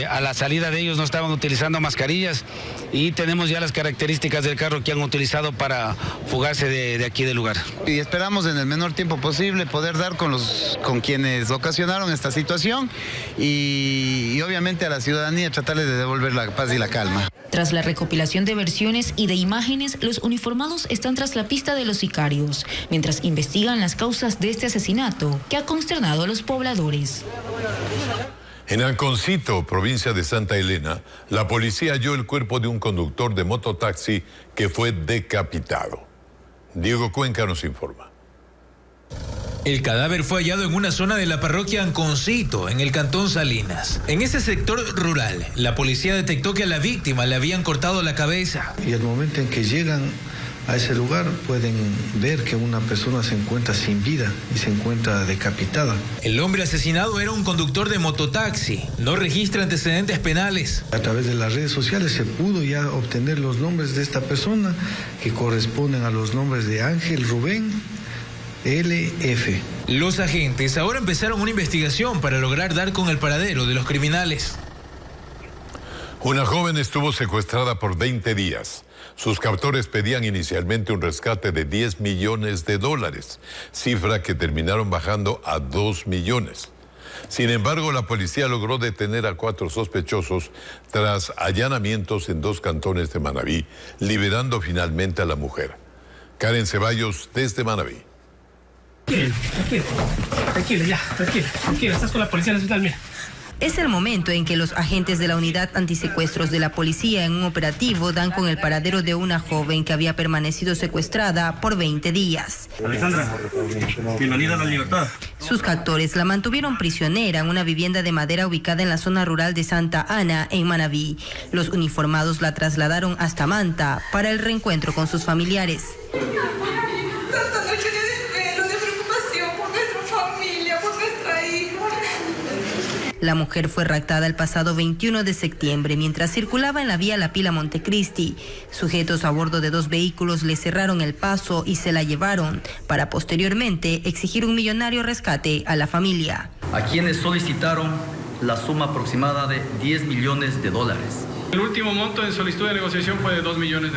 [SPEAKER 13] a la salida de ellos no estaban utilizando mascarillas y tenemos ya las características del carro que han utilizado para fugarse de aquí del lugar.
[SPEAKER 20] Y esperamos en el menor tiempo posible poder dar con quienes ocasionaron esta situación y obviamente a la ciudadanía tratarles de devolver la paz y la calma.
[SPEAKER 19] Tras la recopilación de versiones y de imágenes, los uniformados están tras la pista de los sicarios, mientras investigan las causas de este asesinato que ha consternado a los pobladores.
[SPEAKER 1] En Anconcito, provincia de Santa Elena, la policía halló el cuerpo de un conductor de mototaxi que fue decapitado. Diego Cuenca nos informa.
[SPEAKER 3] El cadáver fue hallado en una zona de la parroquia Anconcito, en el cantón Salinas. En ese sector rural, la policía detectó que a la víctima le habían cortado la cabeza.
[SPEAKER 5] Y al momento en que llegan a ese lugar pueden ver que una persona se encuentra sin vida y se encuentra decapitada.
[SPEAKER 3] El hombre asesinado era un conductor de mototaxi. No registra antecedentes penales.
[SPEAKER 5] A través de las redes sociales se pudo ya obtener los nombres de esta persona que corresponden a los nombres de Ángel Rubén LF.
[SPEAKER 3] Los agentes ahora empezaron una investigación para lograr dar con el paradero de los criminales.
[SPEAKER 1] Una joven estuvo secuestrada por 20 días. Sus captores pedían inicialmente un rescate de $10 millones, cifra que terminaron bajando a 2 millones. Sin embargo, la policía logró detener a 4 sospechosos tras allanamientos en 2 cantones de Manabí, liberando finalmente a la mujer. Karen Ceballos, desde Manabí.
[SPEAKER 12] Tranquila, estás con la policía nacional, mira.
[SPEAKER 22] Es el momento en que los agentes de la unidad antisecuestros de la policía en un operativo dan con el paradero de una joven que había permanecido secuestrada por 20 días.
[SPEAKER 12] Alexandra, bienvenida a la libertad.
[SPEAKER 22] Sus captores la mantuvieron prisionera en una vivienda de madera ubicada en la zona rural de Santa Ana, en Manabí. Los uniformados la trasladaron hasta Manta para el reencuentro con sus familiares.
[SPEAKER 10] Tanta noche de desvelo, de preocupación por nuestra familia, por nuestra hija.
[SPEAKER 22] La mujer fue raptada el pasado 21 de septiembre mientras circulaba en la vía La Pila Montecristi. Sujetos a bordo de 2 vehículos le cerraron el paso y se la llevaron para posteriormente exigir un millonario rescate a la familia.
[SPEAKER 23] A quienes solicitaron la suma aproximada de $10 millones.
[SPEAKER 12] El último monto en solicitud de negociación fue de $2 millones.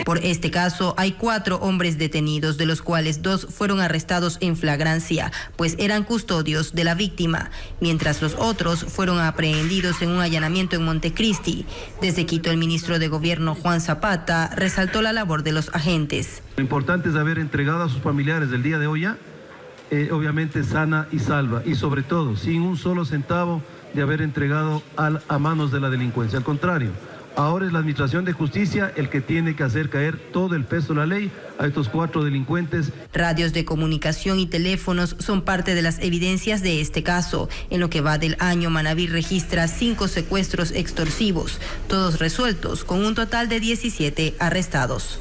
[SPEAKER 22] Por este caso hay 4 hombres detenidos, de los cuales 2 fueron arrestados en flagrancia, pues eran custodios de la víctima, mientras los otros fueron aprehendidos en un allanamiento en Montecristi. Desde Quito, el ministro de Gobierno, Juan Zapata, resaltó la labor de los agentes.
[SPEAKER 24] Lo importante es haber entregado a sus familiares el día de hoy ya, obviamente sana y salva, y sobre todo, sin un solo centavo de haber entregado a manos de la delincuencia. Al contrario, ahora es la Administración de Justicia el que tiene que hacer caer todo el peso de la ley a estos 4 delincuentes.
[SPEAKER 22] Radios de comunicación y teléfonos son parte de las evidencias de este caso. En lo que va del año, Manabí registra 5 secuestros extorsivos, todos resueltos, con un total de 17 arrestados.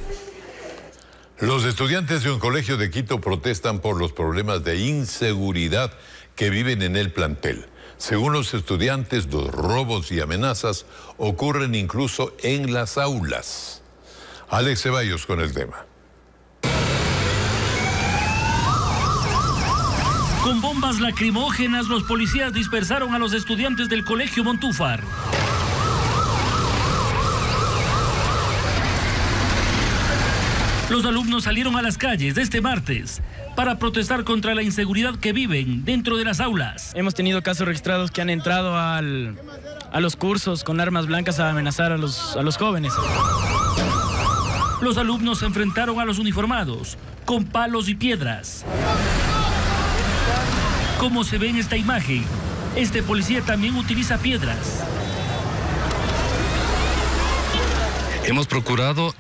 [SPEAKER 1] Los estudiantes de un colegio de Quito protestan por los problemas de inseguridad que viven en el plantel. Según los estudiantes, los robos y amenazas ocurren incluso en las aulas. Alex Ceballos con el tema.
[SPEAKER 28] Con bombas lacrimógenas, los policías dispersaron a los estudiantes del Colegio Montúfar. Los alumnos salieron a las calles de este martes para protestar contra la inseguridad que viven dentro de las aulas.
[SPEAKER 25] Hemos tenido casos registrados que han entrado a los cursos con armas blancas a amenazar a los jóvenes.
[SPEAKER 28] Los alumnos se enfrentaron a los uniformados con palos y piedras. Como se ve en esta imagen, este policía también utiliza piedras.
[SPEAKER 26] Hemos procurado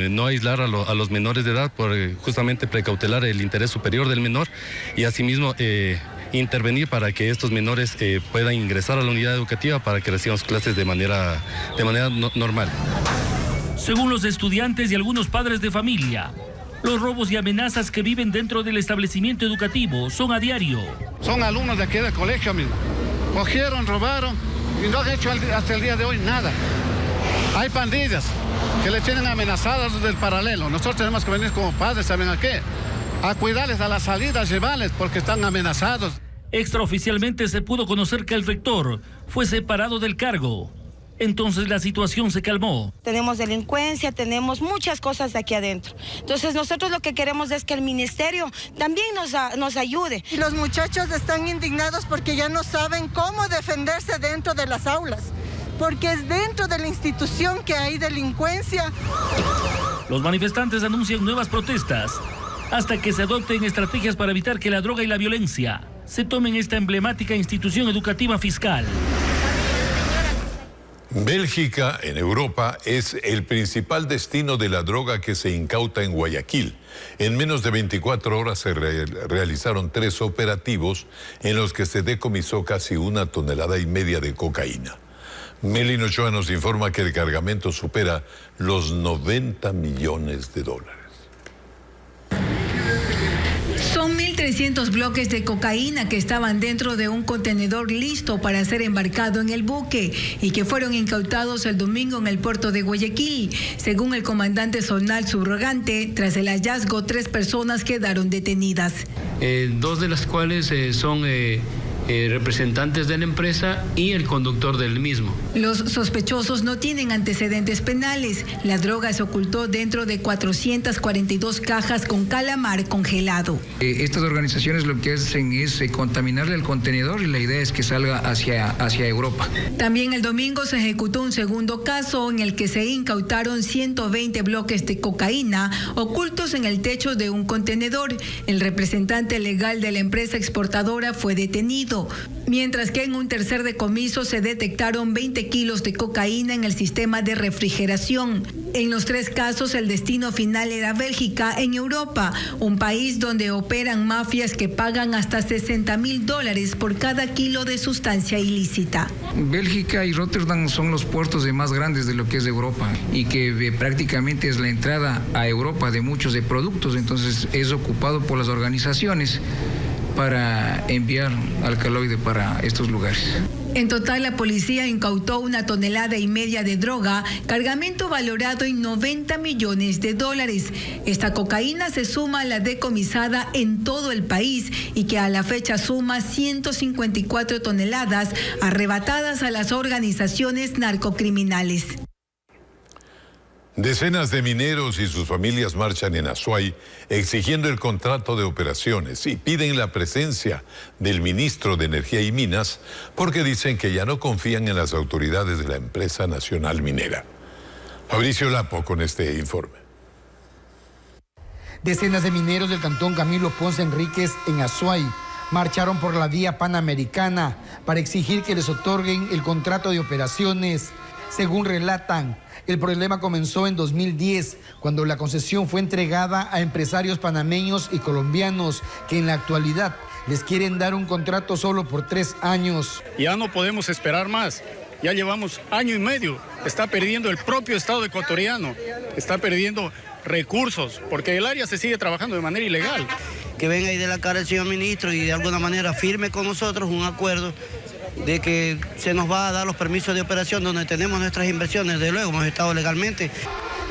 [SPEAKER 26] no aislar a los menores de edad por justamente precautelar el interés superior del menor y asimismo intervenir para que estos menores puedan ingresar a la unidad educativa para que reciban sus clases de manera normal.
[SPEAKER 28] Según los estudiantes y algunos padres de familia, los robos y amenazas que viven dentro del establecimiento educativo son a diario.
[SPEAKER 29] Son alumnos de aquí del colegio mismo. Cogieron, robaron y no han hecho hasta el día de hoy nada. Hay pandillas que le tienen amenazadas del paralelo. Nosotros tenemos que venir como padres, ¿saben a qué? A cuidarles a las salidas, llevarles porque están amenazados.
[SPEAKER 28] Extraoficialmente se pudo conocer que el rector fue separado del cargo. Entonces la situación se calmó.
[SPEAKER 30] Tenemos delincuencia, tenemos muchas cosas de aquí adentro. Entonces nosotros lo que queremos es que el ministerio también nos ayude.
[SPEAKER 31] Y los muchachos están indignados porque ya no saben cómo defenderse dentro de las aulas. Porque es dentro de la institución que hay delincuencia.
[SPEAKER 28] Los manifestantes anuncian nuevas protestas hasta que se adopten estrategias para evitar que la droga y la violencia
[SPEAKER 2] se tome en esta emblemática institución educativa fiscal.
[SPEAKER 1] Bélgica, en Europa, es el principal destino de la droga que se incauta en Guayaquil. En menos de 24 horas se realizaron 3 operativos en los que se decomisó casi 1,5 toneladas de cocaína. Melino Ochoa nos informa que el cargamento supera los 90 millones de dólares.
[SPEAKER 6] Son 1.300 bloques de cocaína que estaban dentro de un contenedor listo para ser embarcado en el buque y que fueron incautados el domingo en el puerto de Guayaquil. Según el comandante zonal subrogante, tras el hallazgo, 3 personas quedaron detenidas.
[SPEAKER 7] 2 de las cuales son representantes de la empresa y el conductor del mismo.
[SPEAKER 6] Los sospechosos no tienen antecedentes penales. La droga se ocultó dentro de 442 cajas con calamar congelado.
[SPEAKER 8] Estas organizaciones lo que hacen es contaminarle el contenedor y la idea es que salga hacia Europa.
[SPEAKER 6] También el domingo se ejecutó un segundo caso en el que se incautaron 120 bloques de cocaína ocultos en el techo de un contenedor. El representante legal de la empresa exportadora fue detenido, mientras que en un tercer decomiso se detectaron 20 kilos de cocaína en el sistema de refrigeración. En los 3 casos el destino final era Bélgica, en Europa, un país donde operan mafias que pagan hasta $60.000 por cada kilo de sustancia ilícita.
[SPEAKER 8] Bélgica y Rotterdam son los puertos más grandes de lo que es Europa y que prácticamente es la entrada a Europa de muchos de productos, entonces es ocupado por las organizaciones para enviar alcaloide para estos lugares.
[SPEAKER 6] En total, la policía incautó 1,5 toneladas de droga, cargamento valorado en $90 millones. Esta cocaína se suma a la decomisada en todo el país y que a la fecha suma 154 toneladas arrebatadas a las organizaciones narcocriminales.
[SPEAKER 1] Decenas de mineros y sus familias marchan en Azuay exigiendo el contrato de operaciones y piden la presencia del ministro de Energía y Minas porque dicen que ya no confían en las autoridades de la empresa nacional minera. Fabricio Lapo con este informe.
[SPEAKER 9] Decenas de mineros del cantón Camilo Ponce Enríquez en Azuay marcharon por la vía panamericana para exigir que les otorguen el contrato de operaciones. Según relatan, el problema comenzó en 2010, cuando la concesión fue entregada a empresarios panameños y colombianos que en la actualidad les quieren dar un contrato solo por 3 años.
[SPEAKER 12] Ya no podemos esperar más. Ya llevamos 1 año y medio. Está perdiendo el propio Estado ecuatoriano. Está perdiendo recursos, porque el área se sigue trabajando de manera ilegal.
[SPEAKER 11] Que venga y dé la cara el señor ministro y de alguna manera firme con nosotros un acuerdo de que se nos va a dar los permisos de operación donde tenemos nuestras inversiones. Desde luego hemos estado legalmente.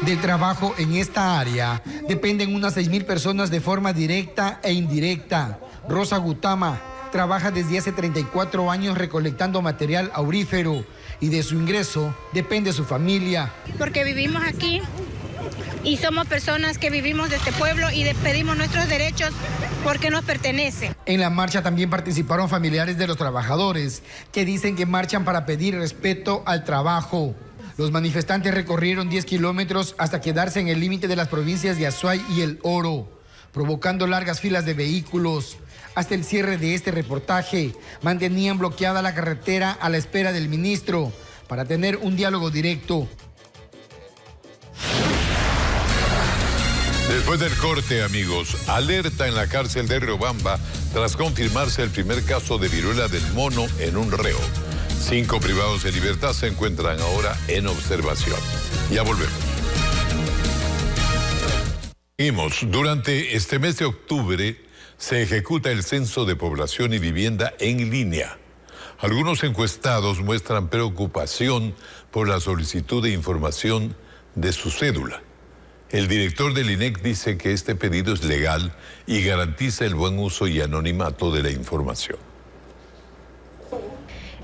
[SPEAKER 9] Del trabajo en esta área dependen unas 6.000 personas de forma directa e indirecta. Rosa Gutama trabaja desde hace 34 años recolectando material aurífero y de su ingreso depende su familia.
[SPEAKER 14] Porque vivimos aquí y somos personas que vivimos de este pueblo y pedimos nuestros derechos porque nos pertenece.
[SPEAKER 9] En la marcha también participaron familiares de los trabajadores que dicen que marchan para pedir respeto al trabajo. Los manifestantes recorrieron 10 kilómetros hasta quedarse en el límite de las provincias de Azuay y El Oro, provocando largas filas de vehículos. Hasta el cierre de este reportaje, mantenían bloqueada la carretera a la espera del ministro para tener un diálogo directo.
[SPEAKER 1] Después del corte, amigos, alerta en la cárcel de Riobamba tras confirmarse el primer caso de viruela del mono en un reo. 5 privados de libertad se encuentran ahora en observación. Ya volvemos. Seguimos. Durante este mes de octubre se ejecuta el censo de población y vivienda en línea. Algunos encuestados muestran preocupación por la solicitud de información de su cédula. El director del INEC dice que este pedido es legal y garantiza el buen uso y anonimato de la información.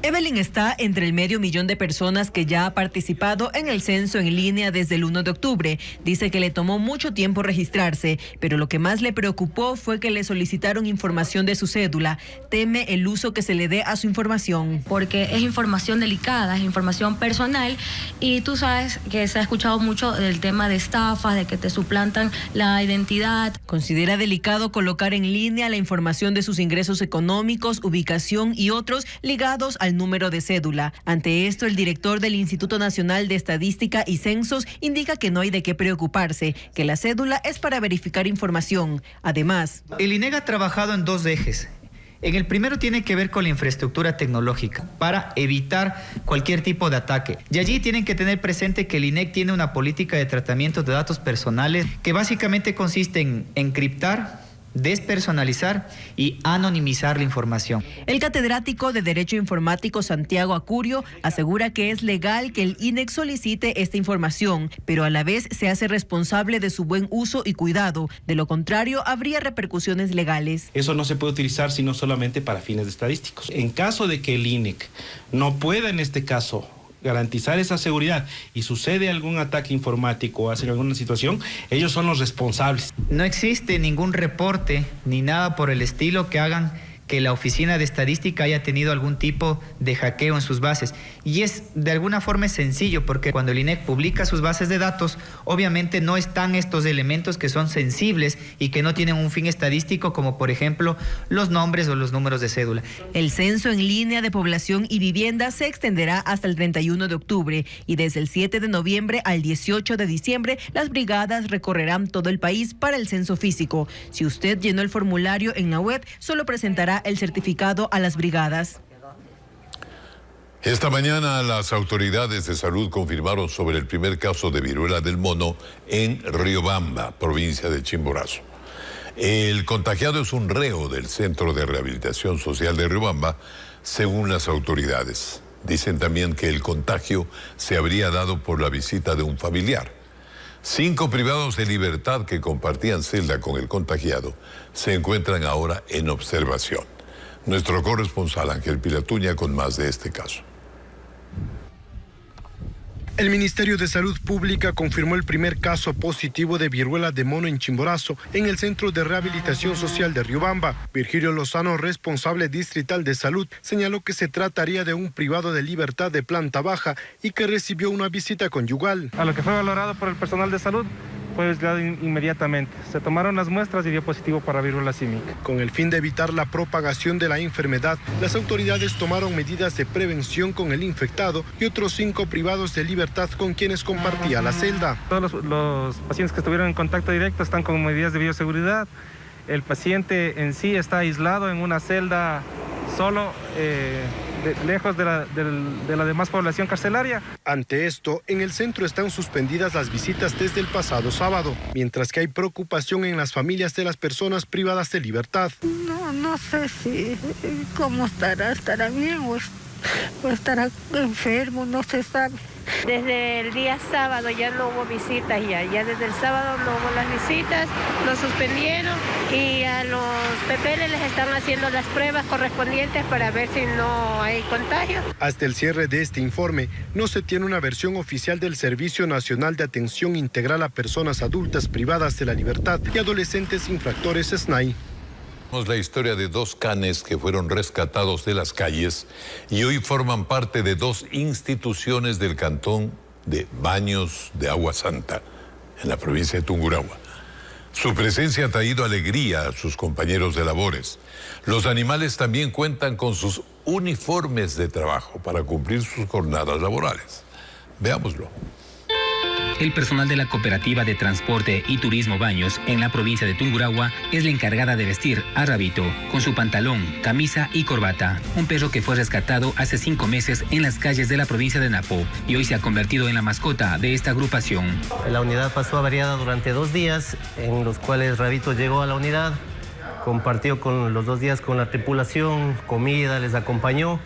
[SPEAKER 4] Evelyn está entre el 500,000 de personas que ya ha participado en el censo en línea desde el 1 de octubre. Dice que le tomó mucho tiempo registrarse, pero lo que más le preocupó fue que le solicitaron información de su cédula. Teme el uso que se le dé a su información.
[SPEAKER 5] Porque es información delicada, es información personal y tú sabes que se ha escuchado mucho del tema de estafas, de que te suplantan la identidad.
[SPEAKER 4] Considera delicado colocar en línea la información de sus ingresos económicos, ubicación y otros ligados al número de cédula. Ante esto, el director del Instituto Nacional de Estadística y Censos indica que no hay de qué preocuparse, que la cédula es para verificar información. Además,
[SPEAKER 13] el INEC ha trabajado en 2 ejes. En el primero tiene que ver con la infraestructura tecnológica para evitar cualquier tipo de ataque. Y allí tienen que tener presente que el INEC tiene una política de tratamiento de datos personales que básicamente consiste en encriptar, despersonalizar y anonimizar la información.
[SPEAKER 4] El catedrático de Derecho Informático Santiago Acurio asegura que es legal que el INEC solicite esta información, pero a la vez se hace responsable de su buen uso y cuidado. De lo contrario, habría repercusiones legales.
[SPEAKER 15] Eso no se puede utilizar sino solamente para fines estadísticos. En caso de que el INEC no pueda, en este caso, garantizar esa seguridad y sucede algún ataque informático o hacen alguna situación, ellos son los responsables.
[SPEAKER 13] No existe ningún reporte ni nada por el estilo que hagan que la Oficina de Estadística haya tenido algún tipo de hackeo en sus bases. Y es de alguna forma sencillo, porque cuando el INEC publica sus bases de datos, obviamente no están estos elementos que son sensibles y que no tienen un fin estadístico, como por ejemplo los nombres o los números de cédula.
[SPEAKER 4] El censo en línea de población y vivienda se extenderá hasta el 31 de octubre y desde el 7 de noviembre al 18 de diciembre las brigadas recorrerán todo el país para el censo físico. Si usted llenó el formulario en la web, solo presentará el certificado a las brigadas.
[SPEAKER 1] Esta mañana las autoridades de salud confirmaron sobre el primer caso de viruela del mono en Riobamba, provincia de Chimborazo. El contagiado es un reo del Centro de Rehabilitación Social de Riobamba, según las autoridades. Dicen también que el contagio se habría dado por la visita de un familiar. 5 privados de libertad que compartían celda con el contagiado se encuentran ahora en observación. Nuestro corresponsal Ángel Pilatuña con más de este caso.
[SPEAKER 16] El Ministerio de Salud Pública confirmó el primer caso positivo de viruela de mono en Chimborazo, en el Centro de Rehabilitación Social de Riobamba. Virgilio Lozano, responsable distrital de salud, señaló que se trataría de un privado de libertad de planta baja y que recibió una visita conyugal.
[SPEAKER 17] A lo que fue valorado por el personal de salud, fue aislado inmediatamente. Se tomaron las muestras y dio positivo para viruela símica.
[SPEAKER 16] Con el fin de evitar la propagación de la enfermedad, las autoridades tomaron medidas de prevención con el infectado y otros 5 privados de libertad con quienes compartía la celda.
[SPEAKER 17] Todos los pacientes que estuvieron en contacto directo están con medidas de bioseguridad. El paciente en sí está aislado en una celda solo, lejos de la demás población carcelaria.
[SPEAKER 16] Ante esto, en el centro están suspendidas las visitas desde el pasado sábado, mientras que hay preocupación en las familias de las personas privadas de libertad.
[SPEAKER 31] No sé si cómo estará bien o estará enfermo, no se sabe.
[SPEAKER 14] Desde el día sábado ya no hubo visitas, ya desde el sábado no hubo las visitas, lo suspendieron y a los PPL les están haciendo las pruebas correspondientes para ver si no hay contagio.
[SPEAKER 16] Hasta el cierre de este informe, no se tiene una versión oficial del Servicio Nacional de Atención Integral a Personas Adultas Privadas de la Libertad y Adolescentes Infractores SNAI.
[SPEAKER 1] La historia de 2 canes que fueron rescatados de las calles y hoy forman parte de 2 instituciones del cantón de Baños de Agua Santa, en la provincia de Tungurahua. Su presencia ha traído alegría a sus compañeros de labores. Los animales también cuentan con sus uniformes de trabajo para cumplir sus jornadas laborales. Veámoslo.
[SPEAKER 18] El personal de la Cooperativa de Transporte y Turismo Baños en la provincia de Tungurahua es la encargada de vestir a Rabito con su pantalón, camisa y corbata. Un perro que fue rescatado hace 5 meses en las calles de la provincia de Napo y hoy se ha convertido en la mascota de esta agrupación.
[SPEAKER 19] La unidad pasó averiada durante 2 días, en los cuales Rabito llegó a la unidad, compartió con los 2 días con la tripulación, comida, les acompañó.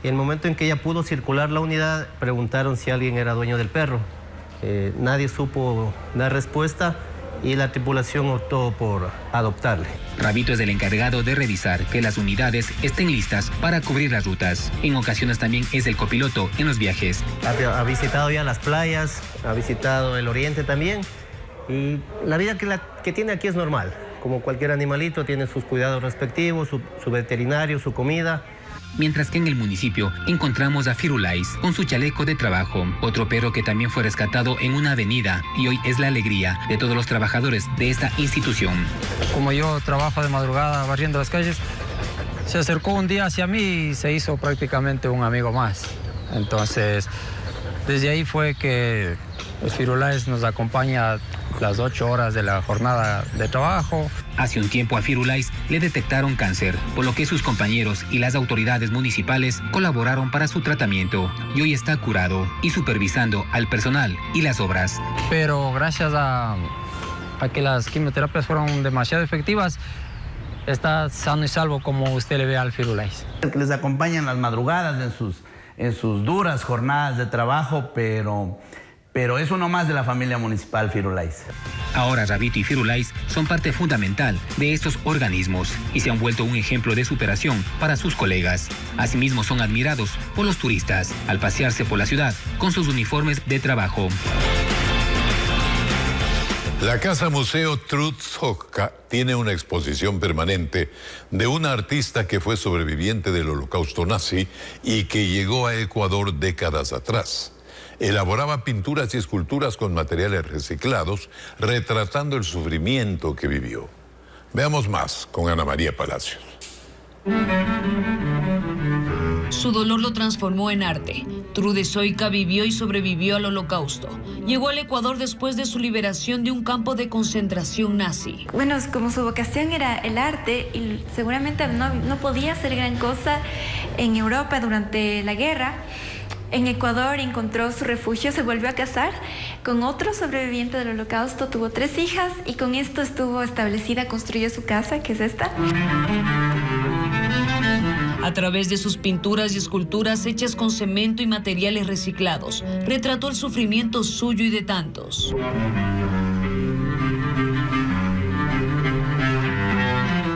[SPEAKER 19] Y el momento en que ella pudo circular la unidad, preguntaron si alguien era dueño del perro. Nadie supo dar respuesta y la tripulación optó por adoptarle.
[SPEAKER 18] Rabito es el encargado de revisar que las unidades estén listas para cubrir las rutas. En ocasiones también es el copiloto en los viajes.
[SPEAKER 19] Ha visitado ya las playas, ha visitado el oriente también, y la vida que tiene aquí es normal. Como cualquier animalito, tiene sus cuidados respectivos, su veterinario, su comida.
[SPEAKER 18] Mientras que en el municipio encontramos a Firulais con su chaleco de trabajo, otro perro que también fue rescatado en una avenida y hoy es la alegría de todos los trabajadores de esta institución.
[SPEAKER 3] Como yo trabajo de madrugada barriendo las calles, se acercó un día hacia mí y se hizo prácticamente un amigo más. Entonces, desde ahí fue que el Firulais nos acompaña las 8 horas de la jornada de trabajo.
[SPEAKER 18] Hace un tiempo a Firulais le detectaron cáncer, por lo que sus compañeros y las autoridades municipales colaboraron para su tratamiento y hoy está curado y supervisando al personal y las obras.
[SPEAKER 3] Pero gracias a que las quimioterapias fueron demasiado efectivas, está sano y salvo como usted le ve al Firulais.
[SPEAKER 10] Les acompañan las madrugadas en sus duras jornadas de trabajo, pero es uno más de la familia municipal Firulais.
[SPEAKER 18] Ahora Rabito y Firulais son parte fundamental de estos organismos y se han vuelto un ejemplo de superación para sus colegas. Asimismo son admirados por los turistas al pasearse por la ciudad con sus uniformes de trabajo.
[SPEAKER 1] La Casa Museo Trutsoka tiene una exposición permanente de una artista que fue sobreviviente del Holocausto nazi y que llegó a Ecuador décadas atrás. Elaboraba pinturas y esculturas con materiales reciclados, retratando el sufrimiento que vivió. Veamos más con Ana María Palacios.
[SPEAKER 20] Su dolor lo transformó en arte. Trutsoka vivió y sobrevivió al Holocausto. Llegó al Ecuador después de su liberación de un campo de concentración nazi.
[SPEAKER 21] Bueno, como su vocación era el arte y seguramente no podía hacer gran cosa en Europa durante la guerra, en Ecuador encontró su refugio, se volvió a casar con otro sobreviviente del Holocausto, tuvo 3 hijas y con esto estuvo establecida, construyó su casa, que es esta.
[SPEAKER 20] A través de sus pinturas y esculturas hechas con cemento y materiales reciclados, retrató el sufrimiento suyo y de tantos.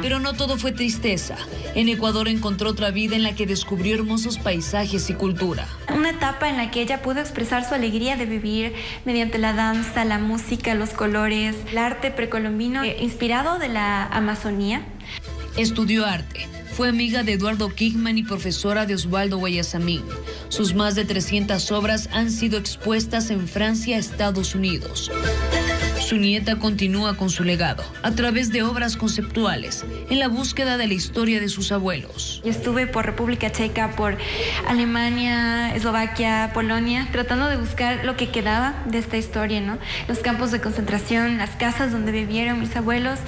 [SPEAKER 20] Pero no todo fue tristeza. En Ecuador encontró otra vida en la que descubrió hermosos paisajes y cultura.
[SPEAKER 21] Una etapa en la que ella pudo expresar su alegría de vivir mediante la danza, la música, los colores, el arte precolombino inspirado de la Amazonía.
[SPEAKER 20] Estudió arte. Fue amiga de Eduardo Kigman y profesora de Osvaldo Guayasamín. Sus más de 300 obras han sido expuestas en Francia y Estados Unidos. Su nieta continúa con su legado a través de obras conceptuales en la búsqueda de la historia de sus abuelos.
[SPEAKER 21] Yo estuve por República Checa, por Alemania, Eslovaquia, Polonia, tratando de buscar lo que quedaba de esta historia, ¿no? Los campos de concentración, las casas donde vivieron mis abuelos,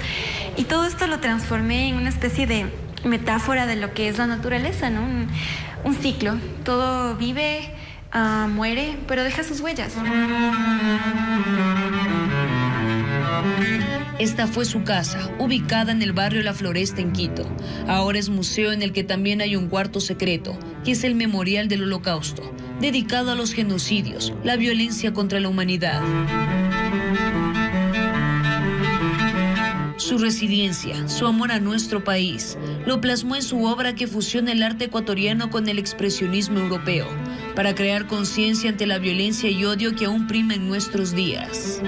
[SPEAKER 21] y todo esto lo transformé en una especie de metáfora de lo que es la naturaleza, ¿no? Un ciclo. Todo vive, muere, pero deja sus huellas.
[SPEAKER 20] Esta fue su casa, ubicada en el barrio La Floresta en Quito. Ahora es museo en el que también hay un cuarto secreto, que es el Memorial del Holocausto, dedicado a los genocidios, la violencia contra la humanidad. Su resiliencia, su amor a nuestro país, lo plasmó en su obra que fusiona el arte ecuatoriano con el expresionismo europeo, para crear conciencia ante la violencia y odio que aún prima en nuestros días.